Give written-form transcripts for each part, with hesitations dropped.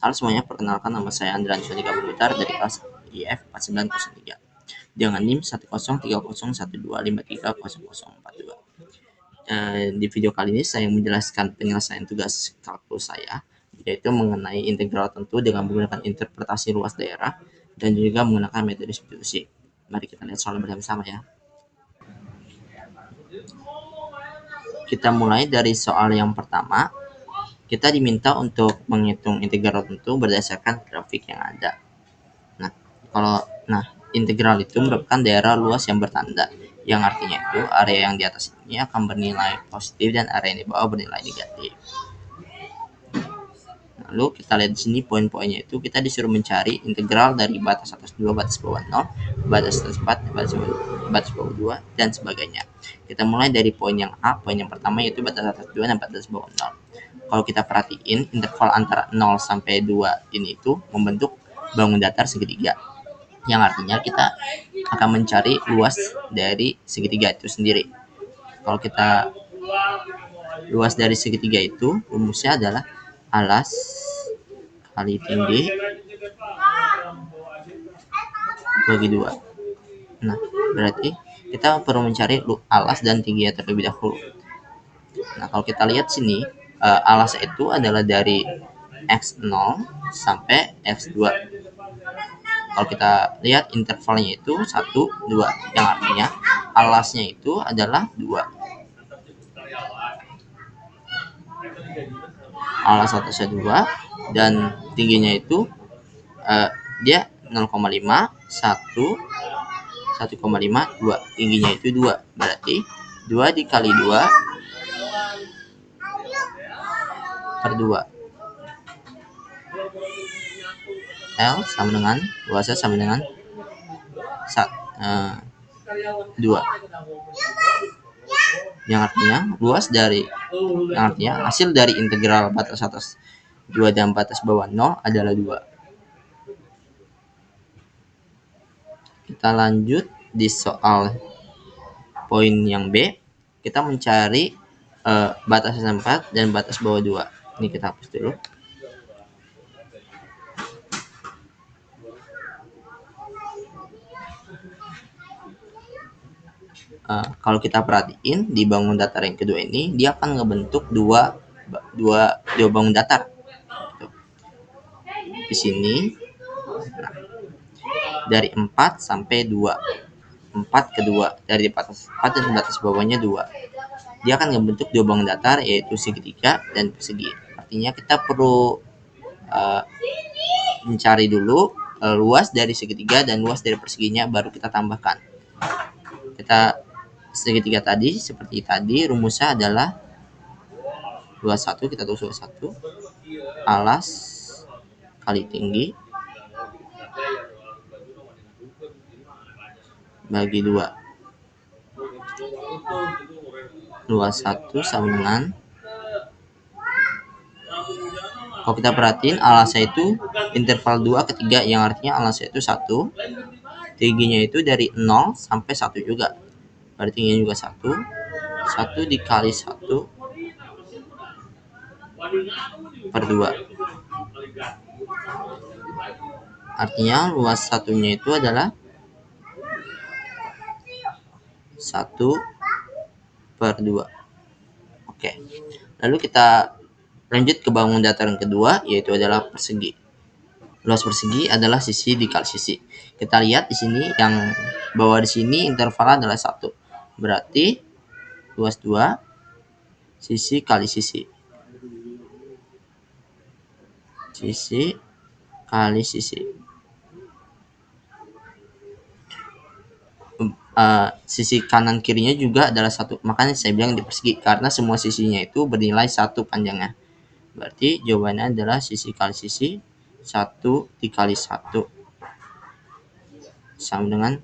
Halo semuanya, perkenalkan nama saya Andra Ansoni Kabupaten dari kelas IF 4903 dengan NIM 103012125300042. Di video kali ini saya menjelaskan penyelesaian tugas kalkulus saya, yaitu mengenai integral tentu dengan menggunakan interpretasi luas daerah dan juga menggunakan metode substitusi. Mari kita lihat soal bersama-sama ya. Kita mulai dari soal yang pertama. Kita diminta untuk menghitung integral tentu berdasarkan grafik yang ada. Integral itu merupakan daerah luas yang bertanda, yang artinya itu area yang di atas ini akan bernilai positif dan area yang di bawah bernilai negatif. Lalu kita lihat di sini poin-poinnya itu kita disuruh mencari integral dari batas atas 2, batas bawah 0, batas atas 4, batas bawah 2, dan sebagainya. Kita mulai dari poin yang A. Poin yang pertama yaitu batas atas 2 dan batas bawah 0. Kalau kita perhatiin, interval antara 0 sampai 2 ini itu membentuk bangun datar segitiga, yang artinya kita akan mencari luas dari segitiga itu sendiri. Kalau kita luas dari segitiga itu, rumusnya adalah alas kali tinggi bagi 2. Nah, berarti kita perlu mencari alas dan tingginya terlebih dahulu. Nah, kalau kita lihat sini, alas itu adalah dari x0 sampai x2. Kalau kita lihat intervalnya itu 1, 2, yang artinya alasnya itu adalah 2. Alas atasnya 2 dan tingginya itu dia 0,5, 1, 1,5, 2. Tingginya itu 2. Berarti 2 dikali 2 per 2. L sama dengan luasnya sama dengan 2. Yang artinya hasil dari integral batas atas 2 dan batas bawah 0 adalah 2. Kita lanjut di soal poin yang B. Kita mencari batas atas 4 dan batas bawah 2. Ini kita hapus dulu. Kalau kita perhatiin di bangun datar yang kedua ini, dia akan ngebentuk dua bangun datar. Di sini dari 4 sampai 2. 4 ke 2, dari batas 4 dan batas bawahnya 2. Dia akan membentuk dua bangun datar, yaitu segitiga dan persegi. Artinya kita perlu mencari dulu luas dari segitiga dan luas dari perseginya, baru kita tambahkan. Segitiga tadi seperti tadi, rumusnya adalah 21, kita tulis 21 alas kali tinggi bagi 2. Luas 1 sama dengan, kalau kita perhatiin alasnya itu interval 2 ke 3, yang artinya alasnya itu 1. Tingginya itu dari 0 sampai 1 juga. Berarti tingginya juga 1. 1 dikali 1 per 2. Artinya luas satunya itu adalah 1 per 2. Oke. Lalu kita lanjut ke bangun datar yang kedua, yaitu adalah persegi. Luas persegi adalah sisi dikali sisi. Kita lihat di sini yang bawah di sini interval adalah 1. Berarti luas 2 sisi kali sisi. Sisi kali sisi. Sisi kanan kirinya juga adalah 1. Makanya saya bilang di persegi, karena semua sisinya itu bernilai 1 panjangnya. Berarti jawabannya adalah sisi kali sisi 1 dikali 1 sama dengan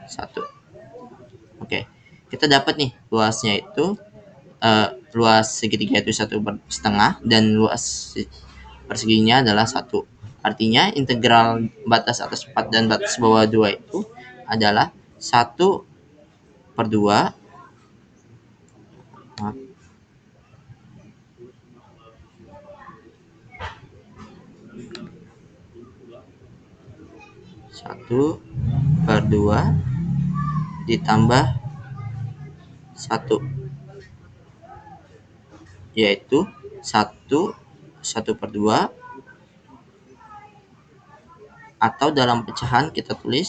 1. Oke, kita dapat nih luasnya itu luas segitiga itu 1,5 dan luas perseginya adalah 1. Artinya integral batas atas 4 dan batas bawah 2 itu adalah 1 per 2 1 1/2 ditambah 1, yaitu 1/2, atau dalam pecahan kita tulis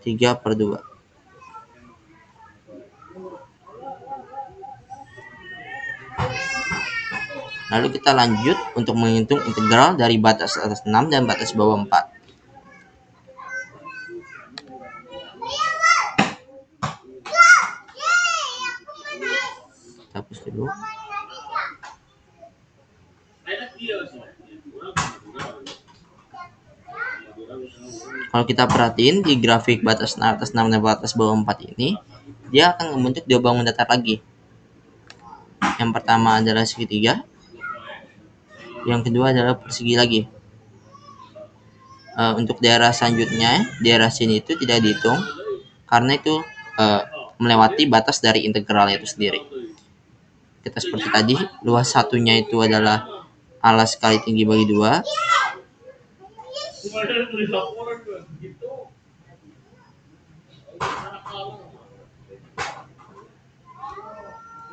3/2. Lalu kita lanjut untuk menghitung integral dari batas atas 6 dan batas bawah 4. Kita hapus dulu. Kalau kita perhatiin di grafik batas atas 6 dan batas bawah 4 ini, dia akan membentuk dua bangun datar lagi. Yang pertama adalah segitiga, yang kedua adalah persegi lagi. Untuk daerah selanjutnya, daerah sini itu tidak dihitung karena itu melewati batas dari integralnya itu sendiri. Kita seperti tadi, luas satunya itu adalah alas kali tinggi bagi 2,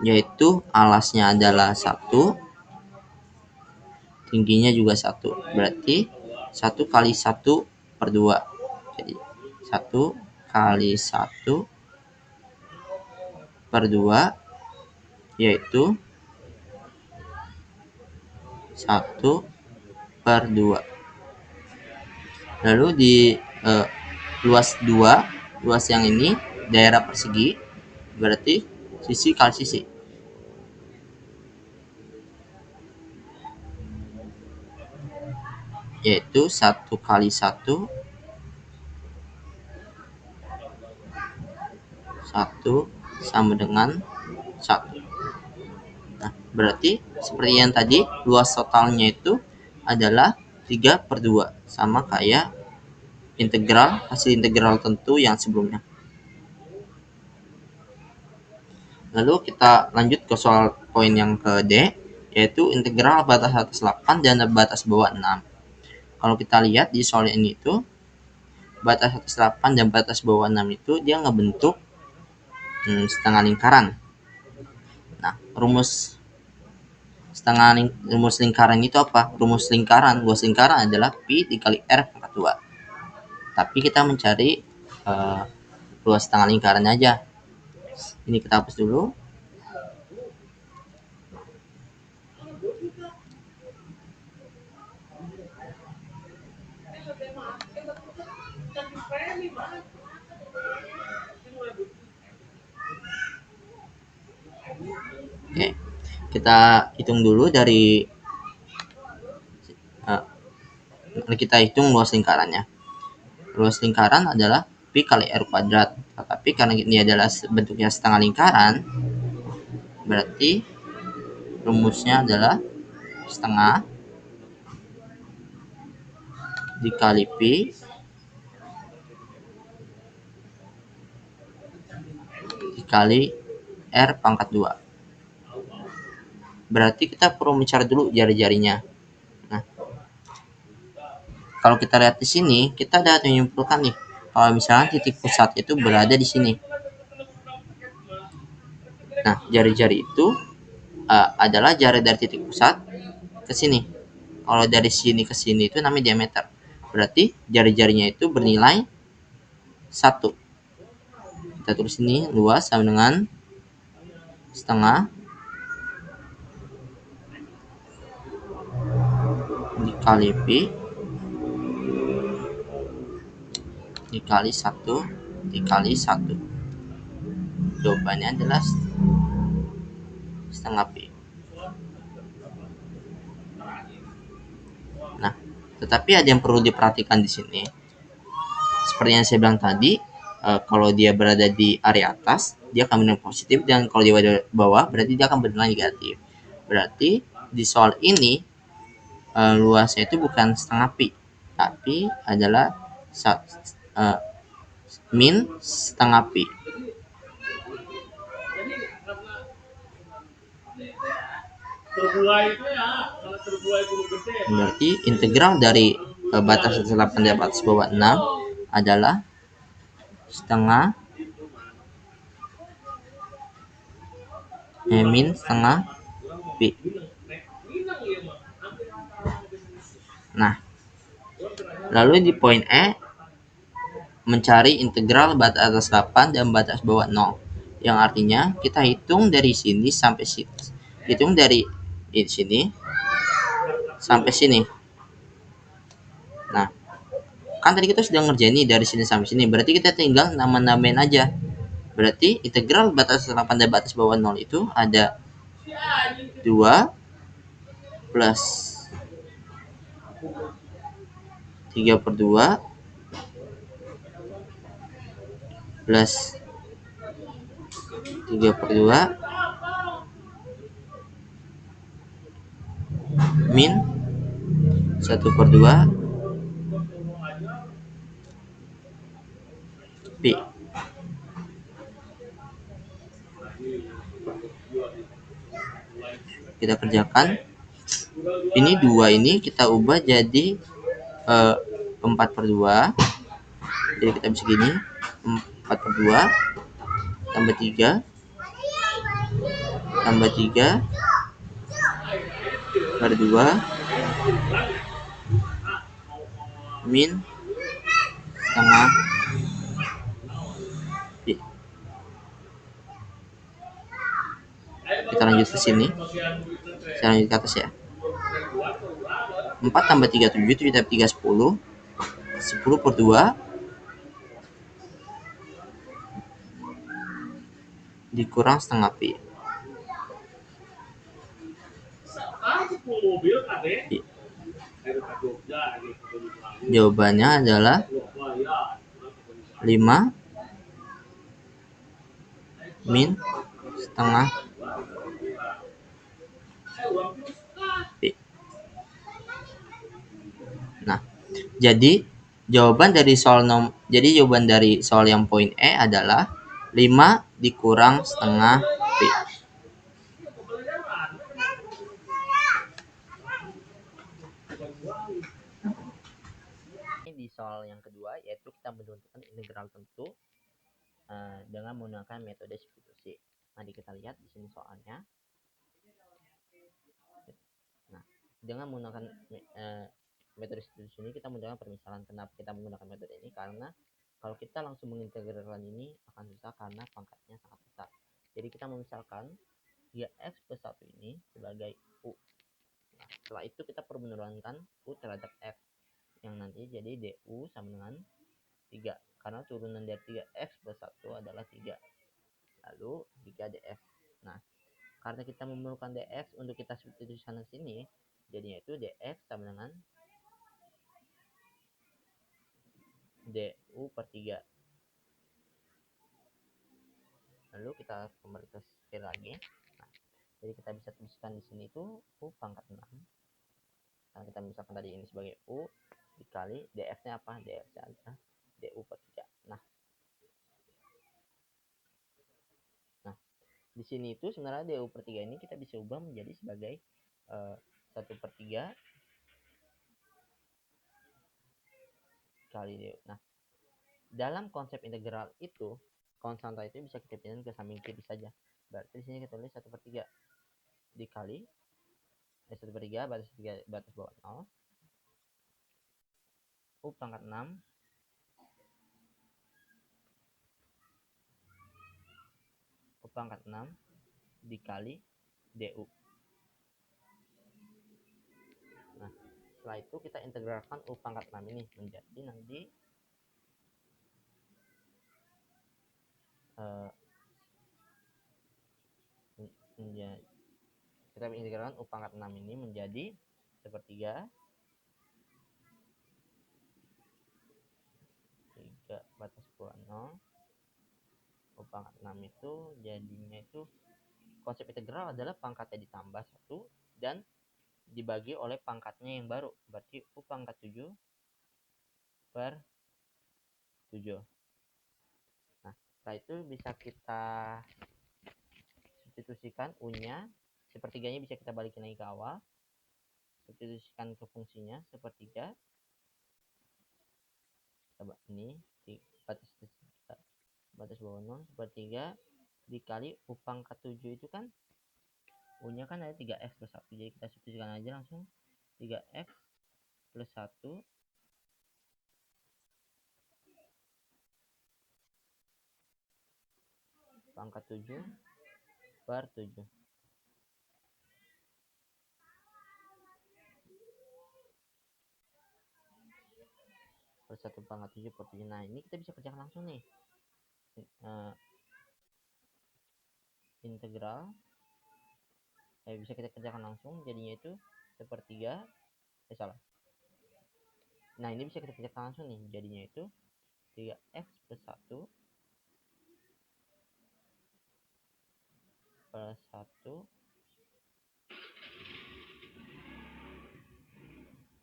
yaitu alasnya adalah 1, tingginya juga 1, berarti 1 kali 1/2. Jadi 1 kali 1/2 yaitu 1/2. Lalu di luas 2, luas yang ini daerah persegi, berarti sisi kali sisi. Yaitu 1 kali 1 sama dengan 1. Nah, berarti seperti yang tadi, luas totalnya itu adalah 3/2, sama kayak hasil integral tentu yang sebelumnya. Lalu kita lanjut ke soal poin yang ke D, yaitu integral batas atas 8 dan batas bawah 6. Kalau kita lihat di soal ini itu, batas atas 8 dan batas bawah 6 itu dia ngebentuk setengah lingkaran. Nah, rumus lingkaran itu apa? Rumus lingkaran, luas lingkaran adalah Pi dikali R pangkat 2. Tapi kita mencari luas setengah lingkaran aja. Ini kita hapus dulu. Oke, kita hitung dulu dari kita hitung luas lingkarannya. Luas lingkaran adalah Pi kali R kuadrat. Tetapi karena ini adalah bentuknya setengah lingkaran, berarti rumusnya adalah setengah dikali Pi dikali R pangkat 2. Berarti kita perlu mencari dulu jari-jarinya. Nah, kalau kita lihat di sini, kita dapat menyimpulkan nih, kalau misalnya titik pusat itu berada di sini. Nah, jari-jari itu adalah jari dari titik pusat ke sini. Kalau dari sini ke sini itu namanya diameter. Berarti jari-jarinya itu bernilai 1. Kita tulis ini luas sama dengan setengah dikali Pi dikali 1 dikali 1. Jawabannya adalah setengah Pi. Nah, tetapi ada yang perlu diperhatikan di sini. Seperti yang saya bilang tadi, kalau dia berada di area atas, dia akan bernilai positif, dan kalau dia berada di bawah, berarti dia akan bernilai negatif. Berarti di soal ini luasnya itu bukan setengah Pi, tapi adalah min setengah Pi. Berarti integral dari batas atas 8 dan batas bawah 6 adalah setengah min setengah Pi. Nah, lalu di poin E mencari integral batas atas 8 dan batas bawah 0, yang artinya kita hitung dari sini sampai sini, hitung dari sini sampai sini. Nah, kan tadi kita sudah ngerjain nih dari sini sampai sini, berarti kita tinggal nambah-nambahin aja. Berarti integral batas 8 dan batas bawah 0 itu ada 2 plus 3/2 plus 3/2 min 1/2 Pi. Kita kerjakan. Ini 2 ini kita ubah jadi 4/2. Jadi kita bisa gini, 4/2 tambah 3 tambah 3/2 min setengah Pi. Kita lanjut ke sini. Saya lanjut ke atas ya. 4 tambah 3 7, 7 tambah 3 10, 10/2 dikurang setengah Pi. Jawabannya adalah 5 min setengah Pi. Nah, jadi jawaban dari soal yang poin E adalah 5 dikurang setengah Pi. Di soal yang kedua, yaitu kita menentukan integral tentu dengan menggunakan metode substitusi. Mari kita lihat di sini soalnya. Nah, dengan menggunakan metode substitusi ini kita menggunakan permisalan. Kenapa kita menggunakan metode ini? Karena kalau kita langsung mengintegralkan ini akan susah karena pangkatnya sangat besar. Jadi kita memisalkan 3x plus 1 ini sebagai U. Nah, setelah itu kita perlu menurunkan U terhadap X, yang nanti jadi DU sama dengan 3. Karena turunan dari 3x plus 1 adalah 3. Lalu 3 dx. Nah, karena kita memerlukan dx untuk kita substitusi sana sini, jadinya itu dx sama dengan du per 3. Lalu kita kembali ke sekali lagi. Nah, jadi kita bisa tuliskan di sini itu u pangkat 6. Nah, kita misalkan tadi ini sebagai u dikali dx-nya apa? Dx-nya adalah du per 3. Nah, di sini itu sebenarnya du per 3 ini kita bisa ubah menjadi sebagai 1/3 kali du. Nah, dalam konsep integral itu konstanta itu bisa kita pindahin ke samping kiri saja. Berarti di sini kita tulis 1/3 dikali 1/3 batas bawah 0 u pangkat 6 u pangkat 6 dikali du. Nah, setelah itu kita integralkan u pangkat 6 ini menjadi nanti kita integralkan u pangkat 6 ini menjadi 1/3 3 batas bawah 0 u pangkat 6 itu jadinya itu konsep integral adalah pangkatnya ditambah 1 dan dibagi oleh pangkatnya yang baru, berarti u pangkat 7 per 7. Nah, setelah itu bisa kita substitusikan u-nya, sepertiganya bisa kita balikin lagi ke awal, substitusikan ke fungsinya sepertiga ini batas bawah 0 sepertiga dikali U pangkat 7 itu kan U nya kan ada 3x plus 1, jadi kita substitusikan aja langsung 3x plus 1 pangkat 7 per 7 per 1 pangkat 7 per 7. Nah ini kita bisa kerjakan langsung nih, integral bisa kita kerjakan langsung, jadinya itu sepertiga salah. Nah ini bisa kita kerjakan langsung nih, jadinya itu 3x plus 1 plus 1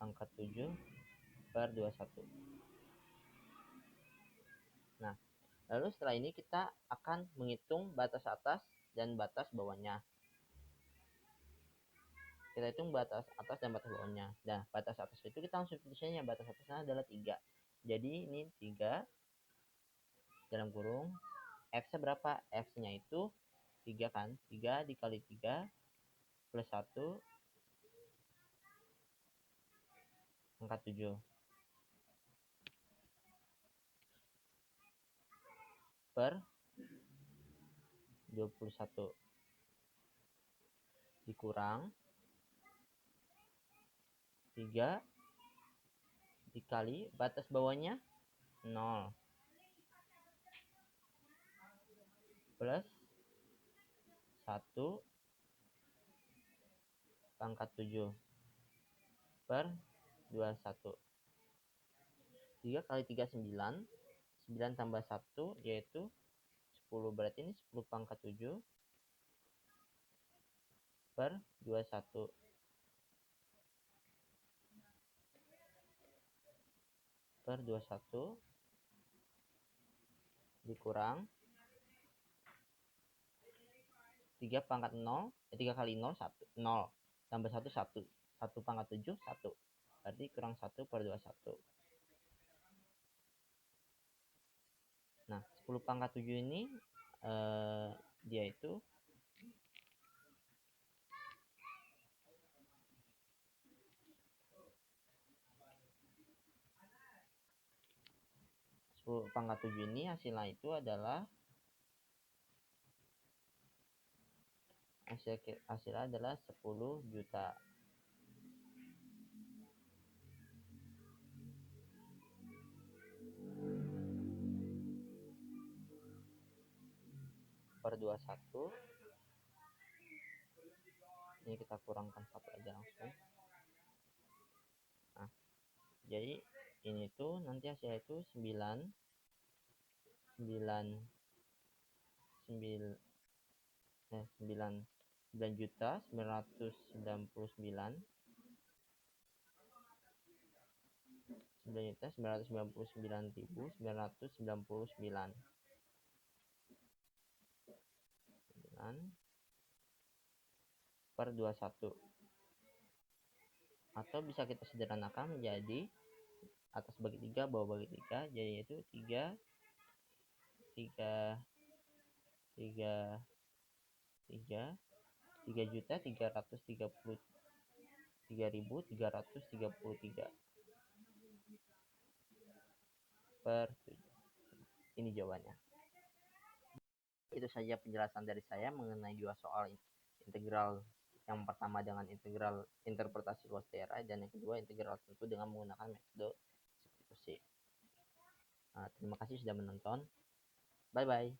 pangkat 7 per 21. Nah lalu setelah ini kita akan menghitung batas atas dan batas bawahnya. Kita hitung batas atas dan batas bawahnya. Nah batas atas itu kita langsung substitusinya, batas atasnya adalah 3, jadi ini 3 dalam kurung x nya berapa, x nya itu 3 kan, 3 dikali 3 plus 1 pangkat 7 per 21 dikurang 3 dikali batas bawahnya 0 plus 1 pangkat 7 per 21. 3 kali 3 9, 9 tambah 1 yaitu 10, berarti ini 10 pangkat 7 per 21 per 21 dikurang 3 pangkat 0, 3 kali 0 1, 0 tambah 1 1, 1 pangkat 7 1, berarti kurang 1 per 21. Nah 10 pangkat 7 ini dia itu 10 pangkat 7 ini hasilnya itu adalah hasilnya adalah 10 juta. Per 21 ini kita kurangkan 1 aja langsung. Nah jadi ini tuh nanti hasilnya itu 9 juta 999 per 21, atau bisa kita sederhanakan menjadi atas bagi 3 bawah bagi 3, jadi itu 3 juta 333.333 per 7. Ini jawabannya. Itu saja penjelasan dari saya mengenai dua soal integral, yang pertama dengan integral interpretasi luas daerah, dan yang kedua integral tentu dengan menggunakan metode substitusi. Terima kasih sudah menonton. Bye bye.